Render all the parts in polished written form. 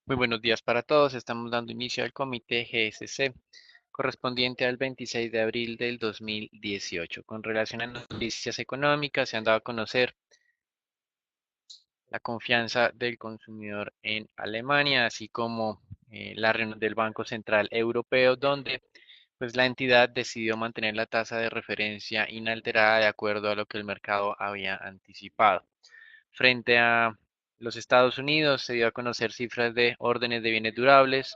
Muy buenos días para todos. Estamos dando inicio al comité GSC correspondiente al 26 de abril del 2018. Con relación a noticias económicas, se han dado a conocer la confianza del consumidor en Alemania, así como la reunión del Banco Central Europeo, donde pues la entidad decidió mantener la tasa de referencia inalterada de acuerdo a lo que el mercado había anticipado. Frente a los Estados Unidos, se dio a conocer cifras de órdenes de bienes durables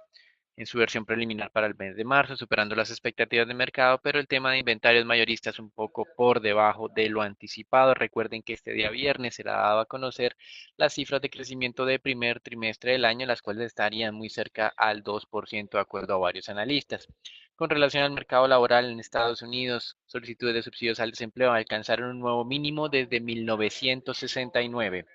en su versión preliminar para el mes de marzo, superando las expectativas de mercado, pero el tema de inventarios mayoristas un poco por debajo de lo anticipado. Recuerden que este día viernes será dado a conocer las cifras de crecimiento de primer trimestre del año, las cuales estarían muy cerca al 2% de acuerdo a varios analistas. Con relación al mercado laboral en Estados Unidos, solicitudes de subsidios al desempleo alcanzaron un nuevo mínimo desde 1969.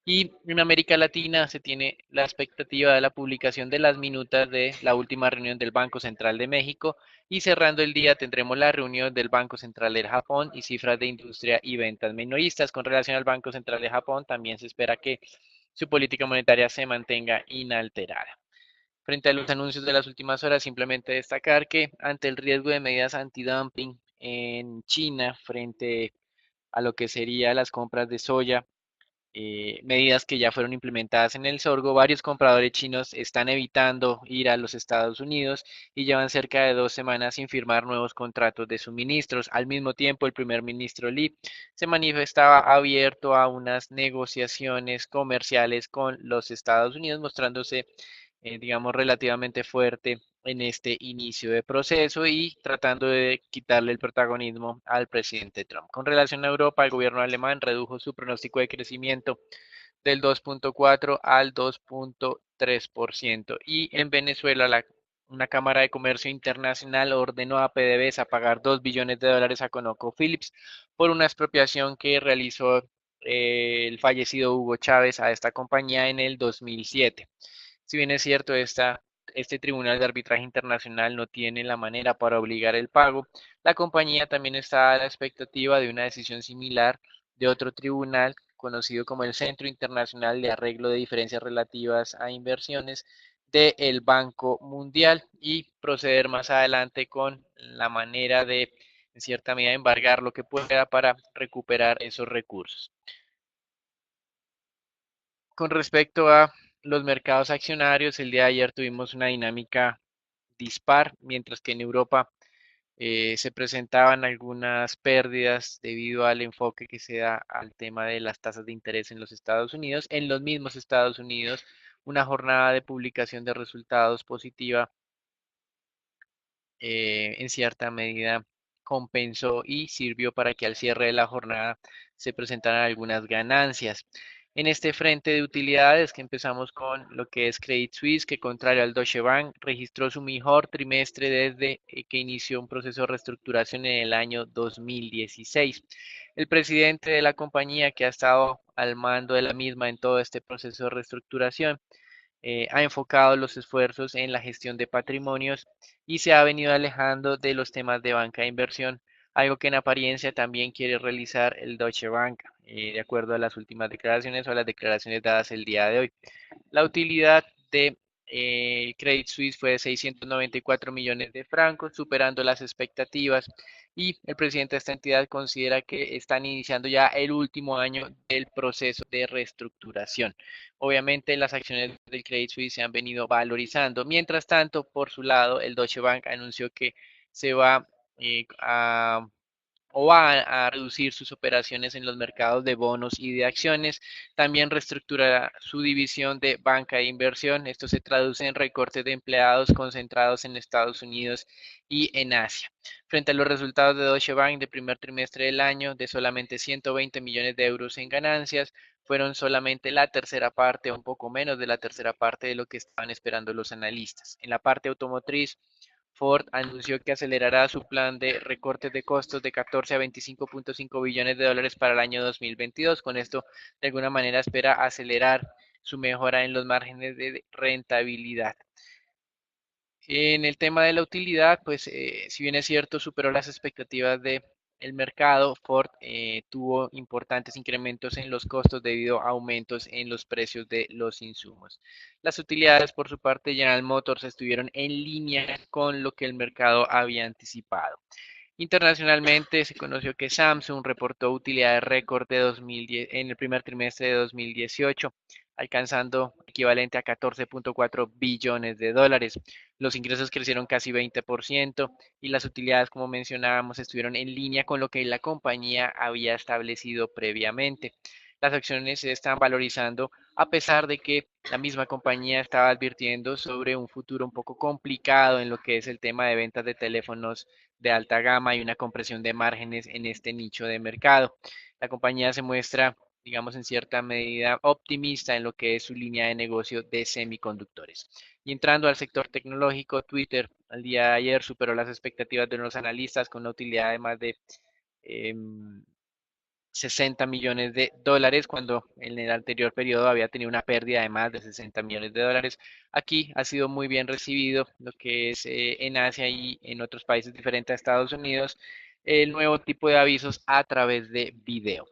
Y en América Latina se tiene la expectativa de la publicación de las minutas de la última reunión del Banco Central de México y cerrando el día tendremos la reunión del Banco Central de Japón y cifras de industria y ventas minoristas. Con relación al Banco Central de Japón, también se espera que su política monetaria se mantenga inalterada. Frente a los anuncios de las últimas horas, simplemente destacar que ante el riesgo de medidas antidumping en China frente a lo que serían las compras de soya, medidas que ya fueron implementadas en el sorgo, varios compradores chinos están evitando ir a los Estados Unidos y llevan cerca de 2 semanas sin firmar nuevos contratos de suministros. Al mismo tiempo, el primer ministro Li se manifestaba abierto a unas negociaciones comerciales con los Estados Unidos, mostrándose digamos, relativamente fuerte en este inicio de proceso y tratando de quitarle el protagonismo al presidente Trump. Con relación a Europa, el gobierno alemán redujo su pronóstico de crecimiento del 2.4 al 2.3%. Y en Venezuela, una Cámara de Comercio Internacional ordenó a PDVSA pagar 2 billones de dólares a ConocoPhillips por una expropiación que realizó el fallecido Hugo Chávez a esta compañía en el 2007. Si bien es cierto, este Tribunal de Arbitraje Internacional no tiene la manera para obligar el pago, la compañía también está a la expectativa de una decisión similar de otro tribunal conocido como el Centro Internacional de Arreglo de Diferencias Relativas a Inversiones del Banco Mundial y proceder más adelante con la manera de, en cierta medida, embargar lo que pueda para recuperar esos recursos. Con respecto a los mercados accionarios, el día de ayer tuvimos una dinámica dispar, mientras que en Europa se presentaban algunas pérdidas debido al enfoque que se da al tema de las tasas de interés en los Estados Unidos. En los mismos Estados Unidos, una jornada de publicación de resultados positiva en cierta medida compensó y sirvió para que al cierre de la jornada se presentaran algunas ganancias. En este frente de utilidades que empezamos con lo que es Credit Suisse, que contrario al Deutsche Bank registró su mejor trimestre desde que inició un proceso de reestructuración en el año 2016. El presidente de la compañía que ha estado al mando de la misma en todo este proceso de reestructuración ha enfocado los esfuerzos en la gestión de patrimonios y se ha venido alejando de los temas de banca de inversión, algo que en apariencia también quiere realizar el Deutsche Bank, de acuerdo a las últimas declaraciones o a las declaraciones dadas el día de hoy. La utilidad de Credit Suisse fue de 694 millones de francos, superando las expectativas, y el presidente de esta entidad considera que están iniciando ya el último año del proceso de reestructuración. Obviamente las acciones del Credit Suisse se han venido valorizando. Mientras tanto, por su lado, el Deutsche Bank anunció que se va a o va a reducir sus operaciones en los mercados de bonos y de acciones. También reestructurará su división de banca de inversión. Esto se traduce en recortes de empleados concentrados en Estados Unidos y en Asia. Frente a los resultados de Deutsche Bank de primer trimestre del año, de solamente 120 millones de euros en ganancias, fueron solamente la tercera parte, un poco menos de la tercera parte de lo que estaban esperando los analistas. En la parte automotriz, Ford anunció que acelerará su plan de recortes de costos de 14 a 25.5 billones de dólares para el año 2022. Con esto, de alguna manera, espera acelerar su mejora en los márgenes de rentabilidad. En el tema de la utilidad, pues si bien es cierto, superó las expectativas de el mercado, Ford tuvo importantes incrementos en los costos debido a aumentos en los precios de los insumos. Las utilidades, por su parte, General Motors estuvieron en línea con lo que el mercado había anticipado. Internacionalmente se conoció que Samsung reportó utilidades récord de 2010 en el primer trimestre de 2018, alcanzando equivalente a 14.4 billones de dólares. Los ingresos crecieron casi 20% y las utilidades, como mencionábamos, estuvieron en línea con lo que la compañía había establecido previamente. Las acciones se están valorizando a pesar de que la misma compañía estaba advirtiendo sobre un futuro un poco complicado en lo que es el tema de ventas de teléfonos de alta gama y una compresión de márgenes en este nicho de mercado. La compañía se muestra, digamos, en cierta medida optimista en lo que es su línea de negocio de semiconductores. Y entrando al sector tecnológico, Twitter al día de ayer superó las expectativas de los analistas con una utilidad de más de eh, 60 millones de dólares, cuando en el anterior periodo había tenido una pérdida de más de 60 millones de dólares. Aquí ha sido muy bien recibido lo que es en Asia y en otros países diferentes a Estados Unidos, el nuevo tipo de avisos a través de video.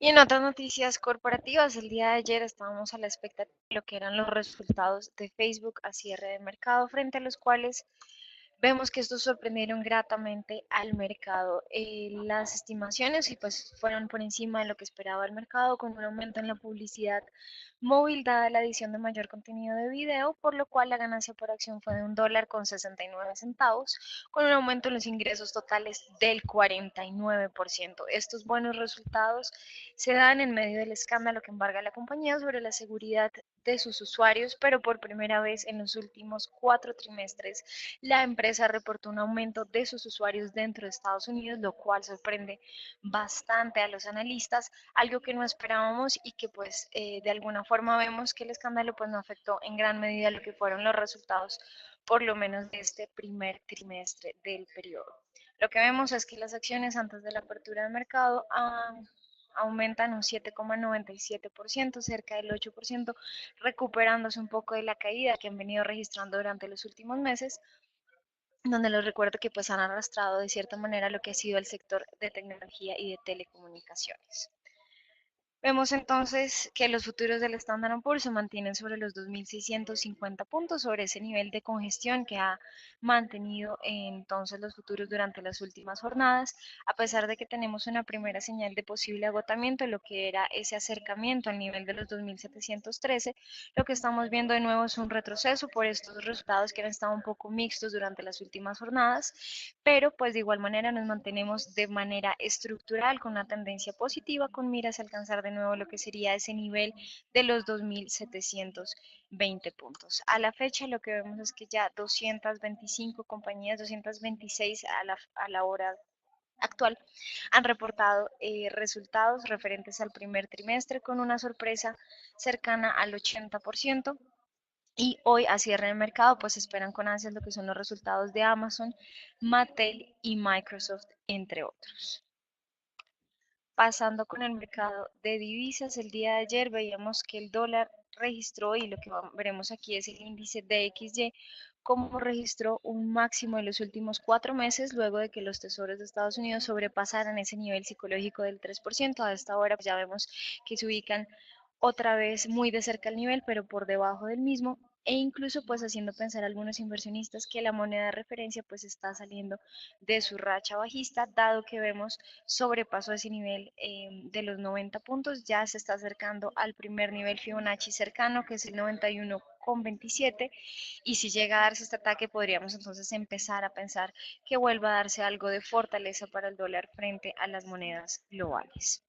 Y en otras noticias corporativas, el día de ayer estábamos a la expectativa de lo que eran los resultados de Facebook a cierre de mercado, frente a los cuales vemos que estos sorprendieron gratamente al mercado. Las estimaciones y pues fueron por encima de lo que esperaba el mercado, con un aumento en la publicidad móvil dada la adición de mayor contenido de video, por lo cual la ganancia por acción fue de $1,69, con un aumento en los ingresos totales del 49%. Estos buenos resultados se dan en medio del escándalo que embarga a la compañía sobre la seguridad de sus usuarios, pero por primera vez en los últimos 4 trimestres la empresa reportó un aumento de sus usuarios dentro de Estados Unidos, lo cual sorprende bastante a los analistas, algo que no esperábamos y que pues de alguna forma vemos que el escándalo pues no afectó en gran medida lo que fueron los resultados, por lo menos de este primer trimestre del periodo. Lo que vemos es que las acciones antes de la apertura de mercado aumentan un 7,97%, cerca del 8%, recuperándose un poco de la caída que han venido registrando durante los últimos meses, donde les recuerdo que pues han arrastrado de cierta manera lo que ha sido el sector de tecnología y de telecomunicaciones. Vemos entonces que los futuros del Standard Poor's se mantienen sobre los 2.650 puntos, sobre ese nivel de congestión que ha mantenido entonces los futuros durante las últimas jornadas, a pesar de que tenemos una primera señal de posible agotamiento, lo que era ese acercamiento al nivel de los 2.713, lo que estamos viendo de nuevo es un retroceso por estos resultados que han estado un poco mixtos durante las últimas jornadas, pero pues de igual manera nos mantenemos de manera estructural con una tendencia positiva con miras a alcanzar de nuevo lo que sería ese nivel de los 2.720 puntos. A la fecha lo que vemos es que ya 225 compañías, 226 a la hora actual, han reportado resultados referentes al primer trimestre con una sorpresa cercana al 80%. Y hoy a cierre de mercado, pues esperan con ansias lo que son los resultados de Amazon, Mattel y Microsoft, entre otros. Pasando con el mercado de divisas, el día de ayer veíamos que el dólar registró, y lo que veremos aquí es el índice DXY, como registró un máximo en los últimos 4 meses, luego de que los tesoros de Estados Unidos sobrepasaran ese nivel psicológico del 3%. A esta hora pues ya vemos que se ubican otra vez muy de cerca al nivel, pero por debajo del mismo, e incluso pues haciendo pensar a algunos inversionistas que la moneda de referencia pues está saliendo de su racha bajista, dado que vemos sobrepaso ese nivel de los 90 puntos, ya se está acercando al primer nivel Fibonacci cercano, que es el 91,27, y si llega a darse este ataque podríamos entonces empezar a pensar que vuelva a darse algo de fortaleza para el dólar frente a las monedas globales.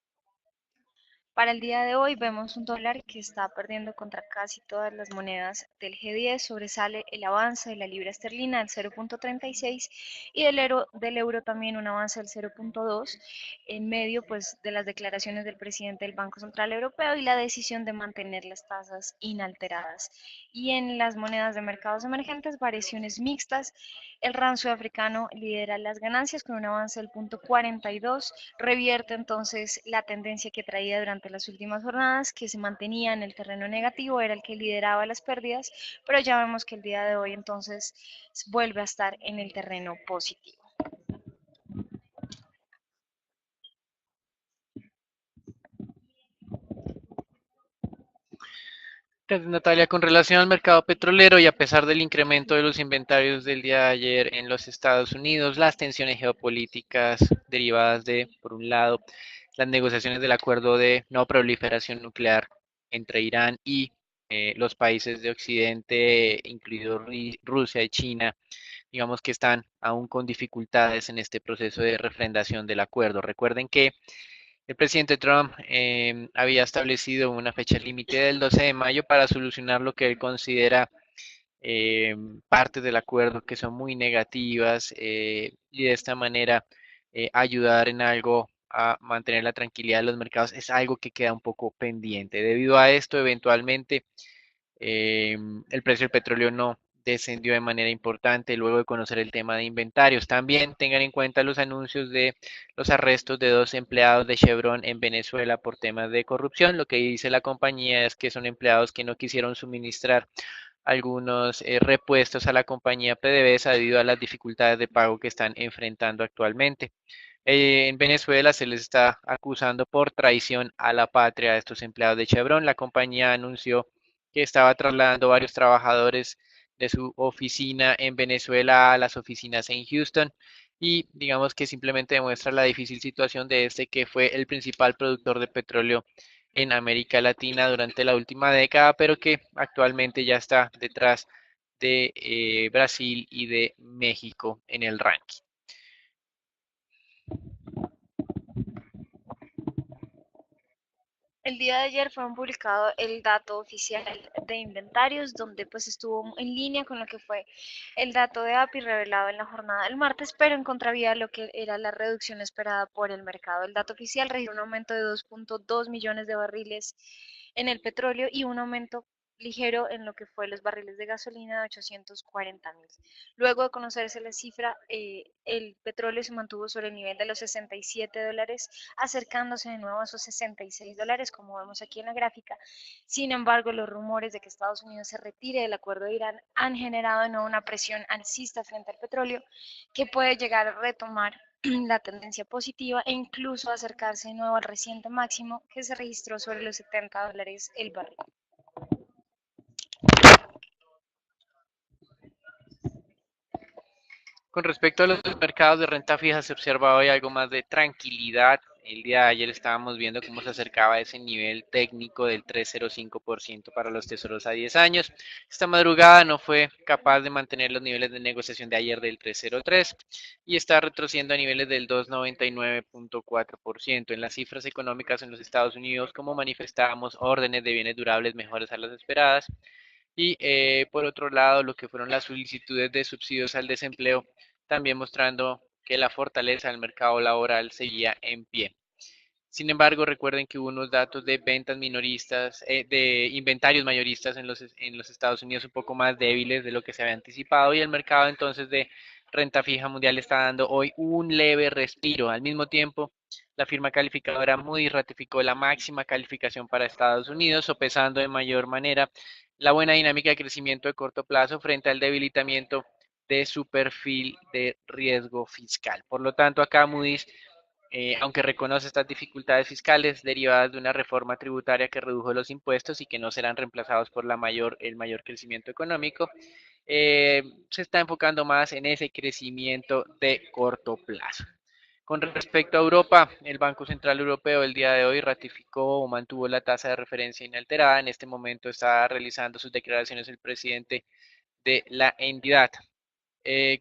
Para el día de hoy vemos un dólar que está perdiendo contra casi todas las monedas del G10, sobresale el avance de la libra esterlina del 0,36 y del euro también un avance del 0,2 en medio pues de las declaraciones del presidente del Banco Central Europeo y la decisión de mantener las tasas inalteradas. Y en las monedas de mercados emergentes, variaciones mixtas. El rand sudafricano lidera las ganancias con un avance del 0,42, revierte entonces la tendencia que traía durante durante las últimas jornadas, que se mantenía en el terreno negativo, era el que lideraba las pérdidas, pero ya vemos que el día de hoy entonces vuelve a estar en el terreno positivo. Gracias, Natalia. Con relación al mercado petrolero y a pesar del incremento de los inventarios del día de ayer en los Estados Unidos, las tensiones geopolíticas derivadas de, por un lado, las negociaciones del acuerdo de no proliferación nuclear entre Irán y los países de Occidente, incluidos Rusia y China, digamos que están aún con dificultades en este proceso de refrendación del acuerdo. Recuerden que el presidente Trump había establecido una fecha límite del 12 de mayo para solucionar lo que él considera partes del acuerdo que son muy negativas y de esta manera ayudar en algo a mantener la tranquilidad de los mercados es algo que queda un poco pendiente. Debido a esto, eventualmente el precio del petróleo no descendió de manera importante luego de conocer el tema de inventarios. También tengan en cuenta los anuncios de los arrestos de dos empleados de Chevron en Venezuela por temas de corrupción. Lo que dice la compañía es que son empleados que no quisieron suministrar algunos repuestos a la compañía PDVSA debido a las dificultades de pago que están enfrentando actualmente. En Venezuela se les está acusando por traición a la patria a estos empleados de Chevron. La compañía anunció que estaba trasladando varios trabajadores de su oficina en Venezuela a las oficinas en Houston y digamos que simplemente demuestra la difícil situación de este que fue el principal productor de petróleo en América Latina durante la última década, pero que actualmente ya está detrás de Brasil y de México en el ranking. El día de ayer fue publicado el dato oficial de inventarios, donde pues estuvo en línea con lo que fue el dato de API revelado en la jornada del martes, pero en contravía de lo que era la reducción esperada por el mercado. El dato oficial registró un aumento de 2.2 millones de barriles en el petróleo y un aumento ligero en lo que fue los barriles de gasolina de 840.000. Luego de conocerse la cifra, el petróleo se mantuvo sobre el nivel de los $67, acercándose de nuevo a esos $66, como vemos aquí en la gráfica. Sin embargo, los rumores de que Estados Unidos se retire del acuerdo de Irán han generado de nuevo una presión alcista frente al petróleo que puede llegar a retomar la tendencia positiva e incluso acercarse de nuevo al reciente máximo que se registró sobre los $70 el barril. Con respecto a los mercados de renta fija, se observa hoy algo más de tranquilidad. El día de ayer estábamos viendo cómo se acercaba ese nivel técnico del 3,05% para los tesoros a 10 años. Esta madrugada no fue capaz de mantener los niveles de negociación de ayer del 3,03 y está retrocediendo a niveles del 2,99,4%. En las cifras económicas en los Estados Unidos, como manifestábamos, órdenes de bienes durables mejores a las esperadas. Y por otro lado, lo que fueron las solicitudes de subsidios al desempleo, también mostrando que la fortaleza del mercado laboral seguía en pie. Sin embargo, recuerden que hubo unos datos de ventas minoristas, de inventarios mayoristas en los Estados Unidos un poco más débiles de lo que se había anticipado y el mercado entonces de renta fija mundial está dando hoy un leve respiro. Al mismo tiempo, la firma calificadora Moody's ratificó la máxima calificación para Estados Unidos, sopesando de mayor manera la buena dinámica de crecimiento de corto plazo frente al debilitamiento de su perfil de riesgo fiscal. Por lo tanto, acá Moody's aunque reconoce estas dificultades fiscales derivadas de una reforma tributaria que redujo los impuestos y que no serán reemplazados por el mayor crecimiento económico, se está enfocando más en ese crecimiento de corto plazo. Con respecto a Europa, el Banco Central Europeo el día de hoy ratificó o mantuvo la tasa de referencia inalterada. En este momento está realizando sus declaraciones el presidente de la entidad.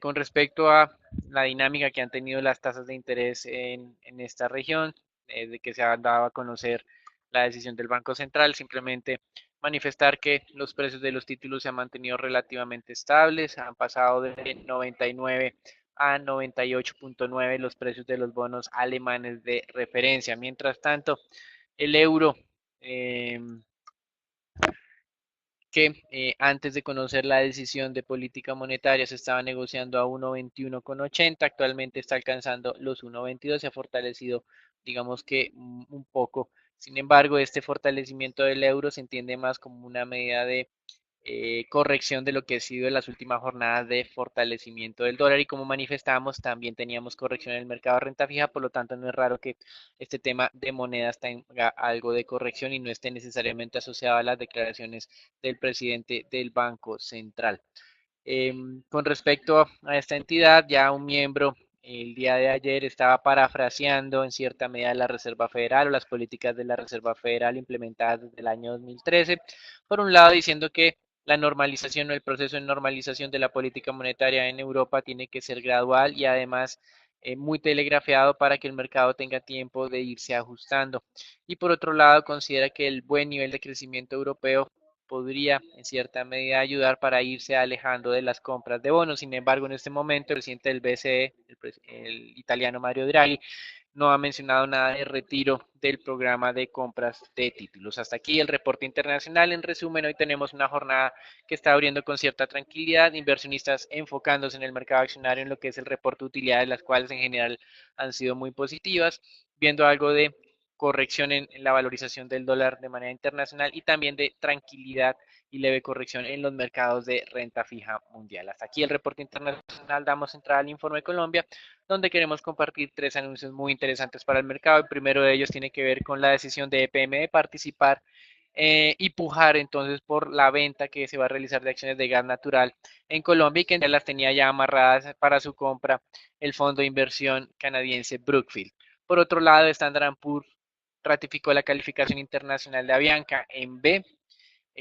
Con respecto a la dinámica que han tenido las tasas de interés en esta región, de que se ha dado a conocer la decisión del Banco Central, simplemente manifestar que los precios de los títulos se han mantenido relativamente estables, han pasado de 99 a 98.9 los precios de los bonos alemanes de referencia. Mientras tanto, el euro eh, que antes de conocer la decisión de política monetaria se estaba negociando a 1,21,80, actualmente está alcanzando los 1,22, se ha fortalecido, digamos que un poco Sin embargo, este fortalecimiento del euro se entiende más como una medida de corrección de lo que ha sido en las últimas jornadas de fortalecimiento del dólar y como manifestamos también teníamos corrección en el mercado de renta fija, por lo tanto no es raro que este tema de monedas tenga algo de corrección y no esté necesariamente asociado a las declaraciones del presidente del Banco Central. Con respecto a esta entidad, ya un miembro el día de ayer estaba parafraseando en cierta medida la Reserva Federal o las políticas de la Reserva Federal implementadas desde el año 2013. Por un lado, diciendo que la normalización o el proceso de normalización de la política monetaria en Europa tiene que ser gradual y además muy telegrafiado para que el mercado tenga tiempo de irse ajustando. Y por otro lado, considera que el buen nivel de crecimiento europeo podría en cierta medida ayudar para irse alejando de las compras de bonos. Sin embargo, en este momento el presidente del BCE, el italiano Mario Draghi, no ha mencionado nada de retiro del programa de compras de títulos. Hasta aquí el reporte internacional. En resumen, hoy tenemos una jornada que está abriendo con cierta tranquilidad, inversionistas enfocándose en el mercado accionario en lo que es el reporte de utilidades, las cuales en general han sido muy positivas, viendo algo de corrección en la valorización del dólar de manera internacional y también de tranquilidad y leve corrección en los mercados de renta fija mundial. Hasta aquí el reporte internacional. Damos entrada al informe de Colombia, donde queremos compartir tres anuncios muy interesantes para el mercado. El primero de ellos tiene que ver con la decisión de EPM de participar y pujar entonces por la venta que se va a realizar de acciones de gas natural en Colombia y que ya las tenía ya amarradas para su compra el fondo de inversión canadiense Brookfield. Por otro lado, Standard Poor's ratificó la calificación internacional de Avianca en B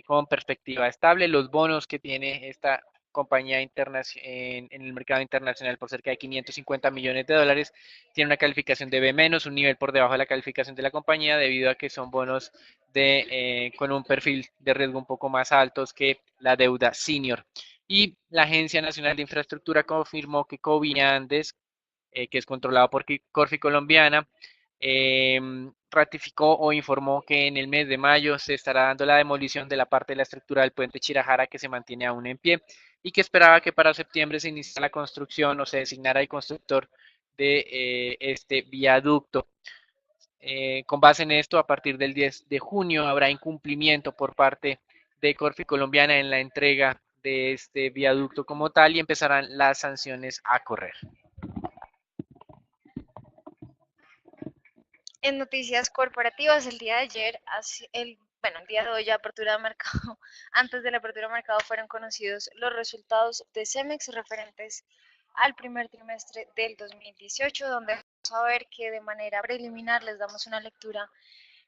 con perspectiva estable. Los bonos que tiene esta compañía en el mercado internacional por cerca de 550 millones de dólares, tiene una calificación de B menos, un nivel por debajo de la calificación de la compañía debido a que son bonos con un perfil de riesgo un poco más altos que la deuda senior. Y la Agencia Nacional de Infraestructura confirmó que Coviandes, que es controlado por Corfi Colombiana, eh, ratificó o informó que en el mes de mayo se estará dando la demolición de la parte de la estructura del puente Chirajara que se mantiene aún en pie y que esperaba que para septiembre se iniciara la construcción o se designara el constructor de este viaducto. Con base en esto, a partir del 10 de junio habrá incumplimiento por parte de Corfi Colombiana en la entrega de este viaducto como tal y empezarán las sanciones a correr. En noticias corporativas, el día de ayer, el día de hoy, ya apertura de mercado, antes de la apertura de mercado fueron conocidos los resultados de Cemex referentes al primer trimestre del 2018, donde vamos a ver que de manera preliminar les damos una lectura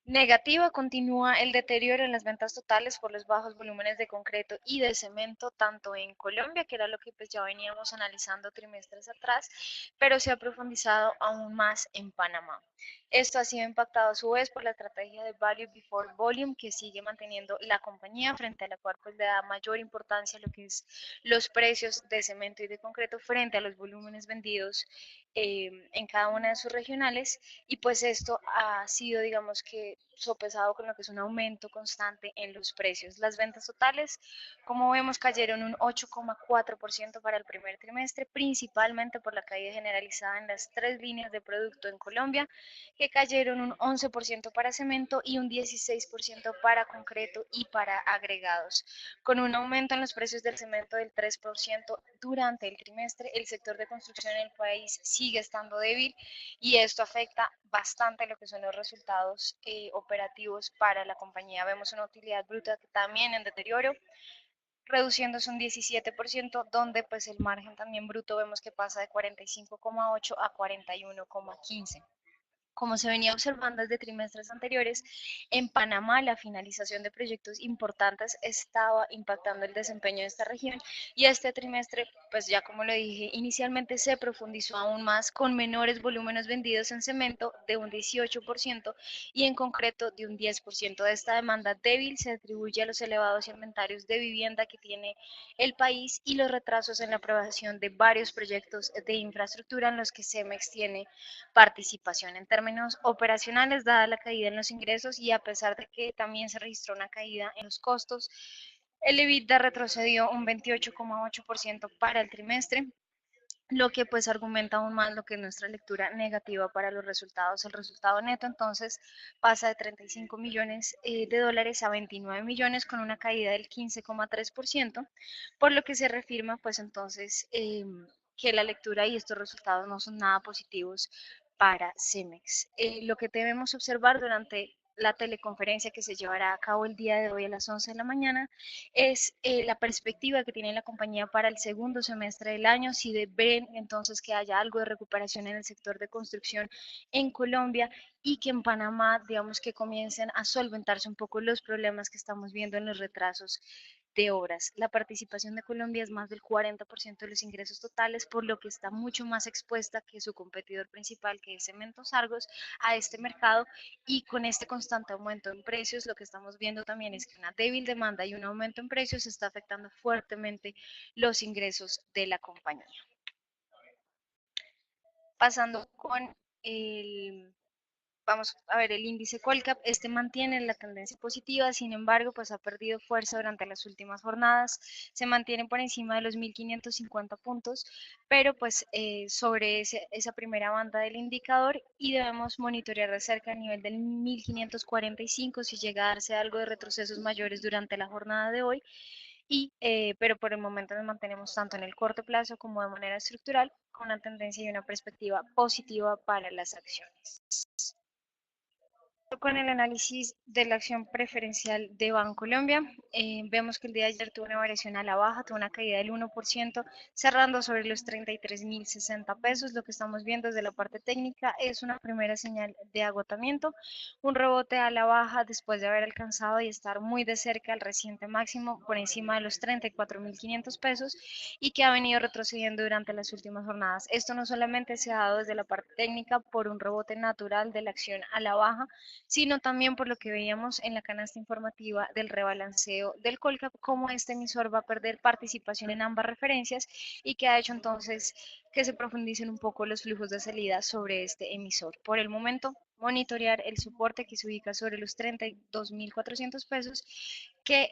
negativa. Continúa el deterioro en las ventas totales por los bajos volúmenes de concreto y de cemento, tanto en Colombia, que era lo que pues ya veníamos analizando trimestres atrás, pero se ha profundizado aún más en Panamá. Esto ha sido impactado a su vez por la estrategia de Value Before Volume que sigue manteniendo la compañía, frente a la cual pues le da mayor importancia a lo que es los precios de cemento y de concreto frente a los volúmenes vendidos en cada una de sus regionales, y pues esto ha sido, digamos que, sopesado con lo que es un aumento constante en los precios. Las ventas totales, como vemos, cayeron un 8,4% para el primer trimestre, principalmente por la caída generalizada en las tres líneas de producto en Colombia, que cayeron un 11% para cemento y un 16% para concreto y para agregados. Con un aumento en los precios del cemento del 3% durante el trimestre, el sector de construcción en el país sigue estando débil y esto afecta bastante lo que son los resultados operativos para la compañía. Vemos una utilidad bruta también en deterioro, reduciéndose un 17%, donde pues el margen también bruto vemos que pasa de 45,8 a 41,15. Como se venía observando desde trimestres anteriores, en Panamá la finalización de proyectos importantes estaba impactando el desempeño de esta región, y este trimestre, pues ya como lo dije inicialmente, se profundizó aún más con menores volúmenes vendidos en cemento de un 18% y en concreto de un 10%. De esta demanda débil se atribuye a los elevados inventarios de vivienda que tiene el país y los retrasos en la aprobación de varios proyectos de infraestructura en los que Cemex tiene participación. En términos operacionales, dada la caída en los ingresos y a pesar de que también se registró una caída en los costos, el EBITDA retrocedió un 28,8% para el trimestre, lo que pues argumenta aún más lo que es nuestra lectura negativa para los resultados. El resultado neto entonces pasa de 35 millones de dólares a 29 millones con una caída del 15,3%, por lo que se reafirma pues entonces que la lectura y estos resultados no son nada positivos para Cemex. Lo que debemos observar durante la teleconferencia que se llevará a cabo el día de hoy a las 11 de la mañana es la perspectiva que tiene la compañía para el segundo semestre del año, si ven entonces que haya algo de recuperación en el sector de construcción en Colombia y que en Panamá, digamos que comiencen a solventarse un poco los problemas que estamos viendo en los retrasos de obras. La participación de Colombia es más del 40% de los ingresos totales, por lo que está mucho más expuesta que su competidor principal, que es Cementos Argos, a este mercado, y con este constante aumento en precios, lo que estamos viendo también es que una débil demanda y un aumento en precios está afectando fuertemente los ingresos de la compañía. Pasando con el vamos a ver el índice Colcap, este mantiene la tendencia positiva, sin embargo, pues ha perdido fuerza durante las últimas jornadas, se mantiene por encima de los 1550 puntos, pero pues sobre esa primera banda del indicador, y debemos monitorear de cerca a nivel del 1545 si llega a darse algo de retrocesos mayores durante la jornada de hoy, pero por el momento nos mantenemos tanto en el corto plazo como de manera estructural con una tendencia y una perspectiva positiva para las acciones. Con el análisis de la acción preferencial de Bancolombia, vemos que el día de ayer tuvo una variación a la baja, tuvo una caída del 1%, cerrando sobre los 33.060 pesos. Lo que estamos viendo desde la parte técnica es una primera señal de agotamiento, un rebote a la baja después de haber alcanzado y estar muy de cerca al reciente máximo por encima de los 34.500 pesos y que ha venido retrocediendo durante las últimas jornadas. Esto no solamente se ha dado desde la parte técnica por un rebote natural de la acción a la baja, sino también por lo que veíamos en la canasta informativa del rebalanceo del Colcap, cómo este emisor va a perder participación en ambas referencias y que ha hecho entonces que se profundicen un poco los flujos de salida sobre este emisor. Por el momento, monitorear el soporte que se ubica sobre los 32.400 pesos, que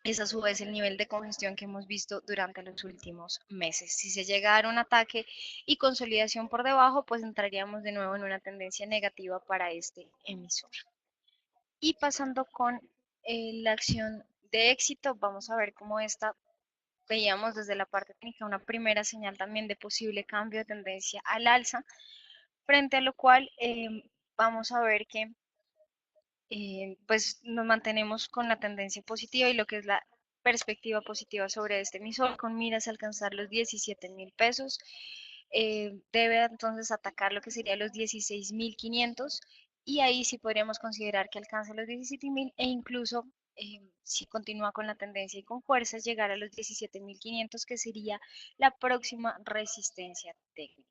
es a su vez el nivel de congestión que hemos visto durante los últimos meses. Si se llega a dar un ataque y consolidación por debajo, pues entraríamos de nuevo en una tendencia negativa para este emisor. Y pasando con la acción de éxito, vamos a ver cómo esta veíamos desde la parte técnica una primera señal también de posible cambio de tendencia al alza, frente a lo cual vamos a ver que pues nos mantenemos con la tendencia positiva y lo que es la perspectiva positiva sobre este emisor con miras a alcanzar los 17.000 pesos. Debe entonces atacar lo que sería los 16.500 y ahí sí podríamos considerar que alcance los 17.000 e incluso si continúa con la tendencia y con fuerzas llegar a los 17.500 que sería la próxima resistencia técnica.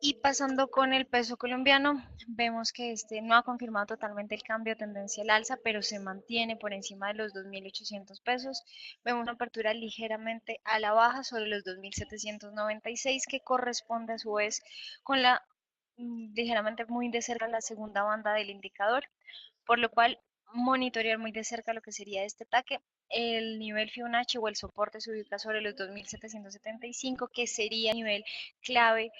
Y pasando con el peso colombiano, vemos que este no ha confirmado totalmente el cambio de tendencia al alza, pero se mantiene por encima de los 2.800 pesos. Vemos una apertura ligeramente a la baja sobre los 2.796, que corresponde a su vez con la ligeramente muy de cerca la segunda banda del indicador, por lo cual monitorear muy de cerca lo que sería este ataque. El nivel Fibonacci o el soporte se ubica sobre los 2.775, que sería nivel clave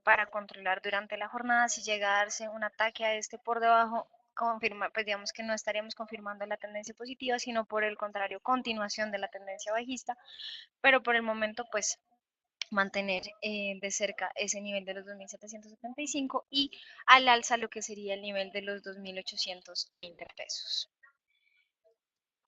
para controlar durante la jornada. Si llega a darse un ataque a este por debajo, confirma, pues digamos que no estaríamos confirmando la tendencia positiva, sino por el contrario, continuación de la tendencia bajista, pero por el momento, pues mantener de cerca ese nivel de los 2.775 y al alza lo que sería el nivel de los 2.820 pesos.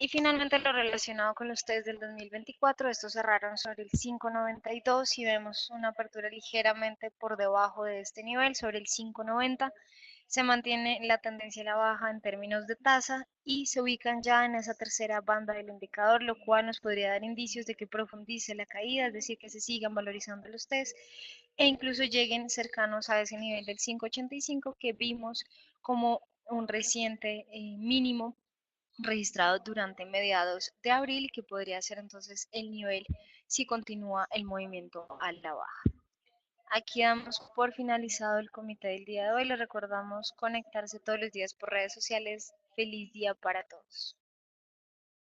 Y finalmente lo relacionado con los test del 2024, estos cerraron sobre el 5.92 y vemos una apertura ligeramente por debajo de este nivel, sobre el 5.90. Se mantiene la tendencia a la baja en términos de tasa y se ubican ya en esa tercera banda del indicador, lo cual nos podría dar indicios de que profundice la caída, es decir, que se sigan valorizando los test e incluso lleguen cercanos a ese nivel del 5.85 que vimos como un reciente mínimo registrado durante mediados de abril y que podría ser entonces el nivel si continúa el movimiento a la baja. Aquí damos por finalizado el comité del día de hoy. Les recordamos conectarse todos los días por redes sociales. Feliz día para todos.